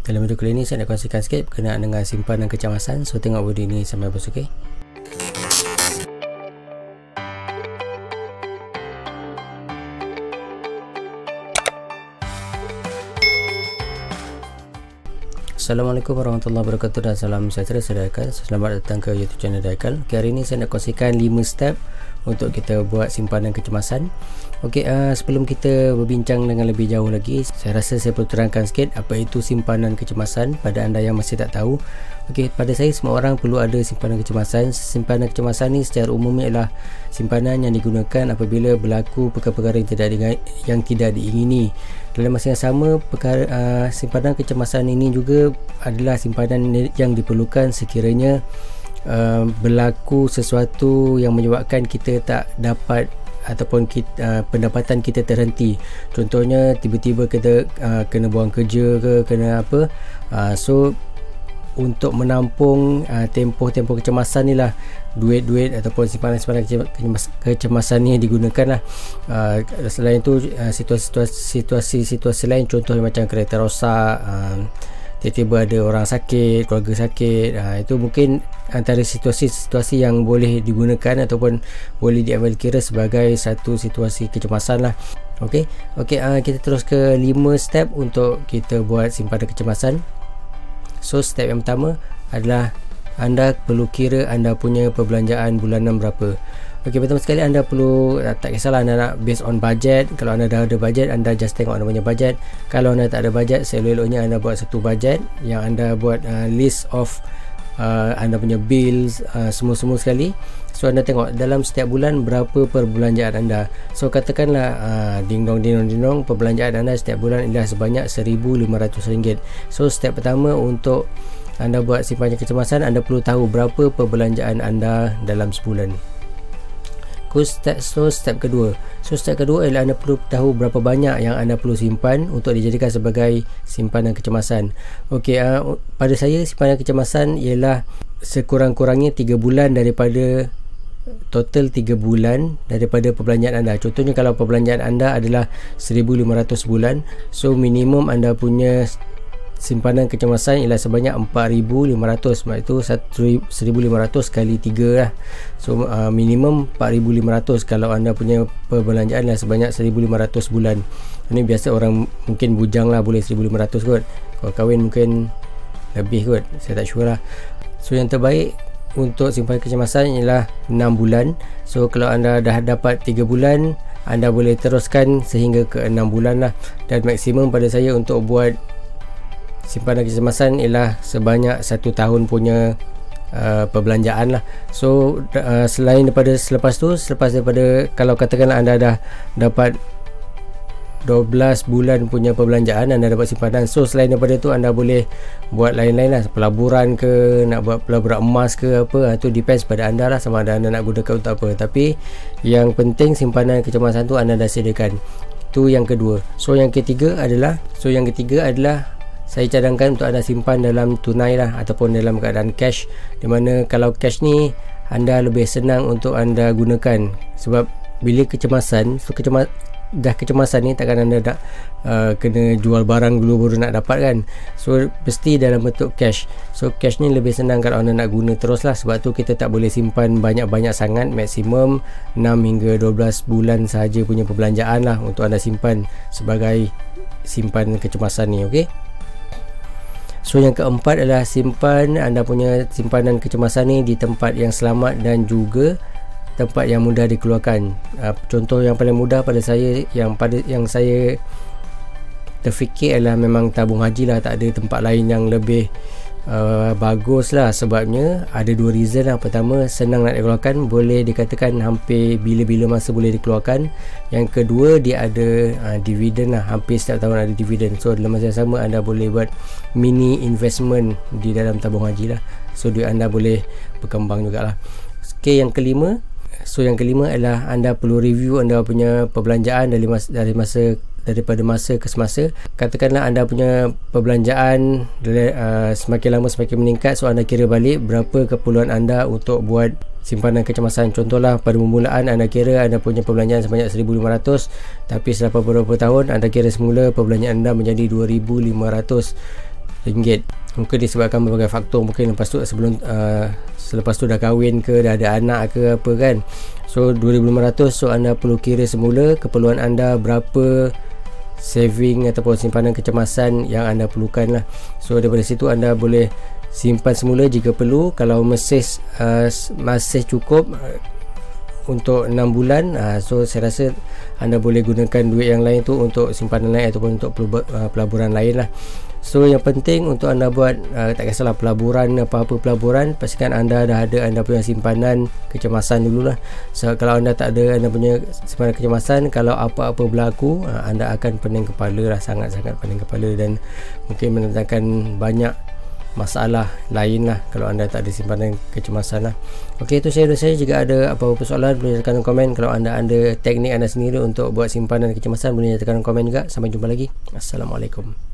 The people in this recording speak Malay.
Dalam video kali ini saya nak kongsikan sikit berkenaan dengan simpanan kecemasan. So tengok video ini sampai habis, okey? Assalamualaikum warahmatullahi wabarakatuh dan salam sejahtera saudara Daikal. Selamat datang ke YouTube channel Daikal. Okay, hari ini saya nak kongsikan 5 step untuk kita buat simpanan kecemasan. Okey, sebelum kita berbincang dengan lebih jauh lagi, saya rasa saya perlu terangkan sikit apa itu simpanan kecemasan pada anda yang masih tak tahu. Okey, pada saya semua orang perlu ada simpanan kecemasan. Simpanan kecemasan ni secara umumnya adalah simpanan yang digunakan apabila berlaku perkara-perkara yang tidak diingini. Dalam masa yang sama, simpanan kecemasan ini juga adalah simpanan yang diperlukan sekiranya berlaku sesuatu yang menyebabkan kita tak dapat ataupun pendapatan kita terhenti. Contohnya tiba-tiba kita kena buang kerja ke, kena apa. So untuk menampung tempoh-tempoh kecemasan ni lah duit-duit ataupun simpanan-simpanan kecemasan ni digunakan lah. Selain itu situasi lain, contohnya macam kereta rosak, tiba-tiba ada orang sakit, keluarga sakit, itu mungkin antara situasi-situasi yang boleh digunakan ataupun boleh diambil kira sebagai satu situasi kecemasan lah. Okey, kita terus ke 5 step untuk kita buat simpanan kecemasan. So step yang pertama adalah anda perlu kira anda punya perbelanjaan bulanan berapa. Okey, pertama sekali anda perlu, tak kisahlah anda nak based on budget. Kalau anda dah ada budget, anda just tengok anda punya budget. Kalau anda tak ada budget, selok-eloknya anda buat satu budget yang anda buat list of anda punya bills, semua-semua sekali. So anda tengok dalam setiap bulan berapa perbelanjaan anda. So katakanlah ding dong perbelanjaan anda setiap bulan ialah sebanyak RM1,500. So step pertama untuk anda buat simpanan kecemasan, anda perlu tahu berapa perbelanjaan anda dalam sebulan. Step kedua ialah anda perlu tahu berapa banyak yang anda perlu simpan untuk dijadikan sebagai simpanan kecemasan. Okey, pada saya simpanan kecemasan ialah sekurang-kurangnya 3 bulan daripada total 3 bulan daripada perbelanjaan anda. Contohnya kalau perbelanjaan anda adalah 1,500 bulan, so minimum anda punya simpanan kecemasan ialah sebanyak 4,500. Maksud itu 1,500 kali 3 lah. So minimum 4,500 kalau anda punya perbelanjaan ialah sebanyak 1,500 bulan. Ini biasa orang mungkin bujang lah boleh 1,500 kot. Kalau kahwin mungkin lebih kot, saya tak sure lah. So yang terbaik untuk simpanan kecemasan ialah 6 bulan. So kalau anda dah dapat 3 bulan, anda boleh teruskan sehingga ke 6 bulan lah. Dan maksimum pada saya untuk buat simpanan kecemasan ialah sebanyak 1 tahun punya perbelanjaan lah. So selepas daripada kalau katakanlah anda dah dapat 12 bulan punya perbelanjaan, anda dapat simpanan. So selain daripada tu anda boleh buat lain-lain lah, pelaburan ke, nak buat pelaburan emas ke apa, itu depends pada anda lah sama ada anda nak gunakan untuk apa. Tapi yang penting simpanan kecemasan tu anda dah sediakan. Tu yang kedua. So yang ketiga adalah saya cadangkan untuk anda simpan dalam tunai lah ataupun dalam keadaan cash, di mana kalau cash ni anda lebih senang untuk anda gunakan. Sebab bila kecemasan ni takkan anda nak kena jual barang dulu baru nak dapat kan. So mesti dalam bentuk cash. So cash ni lebih senang kalau anda nak guna terus lah. Sebab tu kita tak boleh simpan banyak-banyak sangat. Maksimum 6 hingga 12 bulan sahaja punya perbelanjaan lah untuk anda simpan sebagai simpanan kecemasan ni. Okey. So yang keempat adalah simpan anda punya simpanan kecemasan ni di tempat yang selamat dan juga tempat yang mudah dikeluarkan. Contoh yang paling mudah pada saya, yang saya terfikir adalah memang tabung haji lah. Tak ada tempat lain yang lebih bagus lah. Sebabnya ada 2 reason lah. Pertama, senang nak dikeluarkan, boleh dikatakan hampir bila-bila masa boleh dikeluarkan. Yang kedua, dia ada dividen lah, hampir setiap tahun ada dividen. So dalam masa yang sama anda boleh buat mini investment di dalam tabung haji lah. So duit anda boleh berkembang jugalah. Okay, yang kelima adalah anda perlu review anda punya perbelanjaan daripada masa ke semasa. Katakanlah anda punya perbelanjaan semakin lama semakin meningkat, so anda kira balik berapa keperluan anda untuk buat simpanan kecemasan. Contohlah pada permulaan anda kira anda punya perbelanjaan sebanyak 1,500, tapi setelah beberapa tahun anda kira semula perbelanjaan anda menjadi 2,500. ringgit. Mungkin disebabkan berbagai faktor, mungkin lepas tu selepas tu dah kahwin ke, dah ada anak ke apa kan. So 2,500, so anda perlu kira semula keperluan anda berapa saving ataupun simpanan kecemasan yang anda perlukan lah. So daripada situ anda boleh simpan semula jika perlu. Kalau masih cukup untuk 6 bulan, so saya rasa anda boleh gunakan duit yang lain tu untuk simpanan lain ataupun untuk pelaburan lain lah. So yang penting untuk anda buat tak kisahlah pelaburan, apa-apa pelaburan, pastikan anda dah ada anda punya simpanan kecemasan dululah. So kalau anda tak ada anda punya simpanan kecemasan, kalau apa-apa berlaku, anda akan pening kepala lah, sangat-sangat pening kepala, dan mungkin mendatangkan banyak masalah lain lah kalau anda tak ada simpanan kecemasan lah. Ok, itu saya dari saya. Jika ada apa-apa soalan boleh nyatakan komen. Kalau anda ada teknik anda sendiri untuk buat simpanan kecemasan boleh nyatakan komen juga. Sampai jumpa lagi. Assalamualaikum.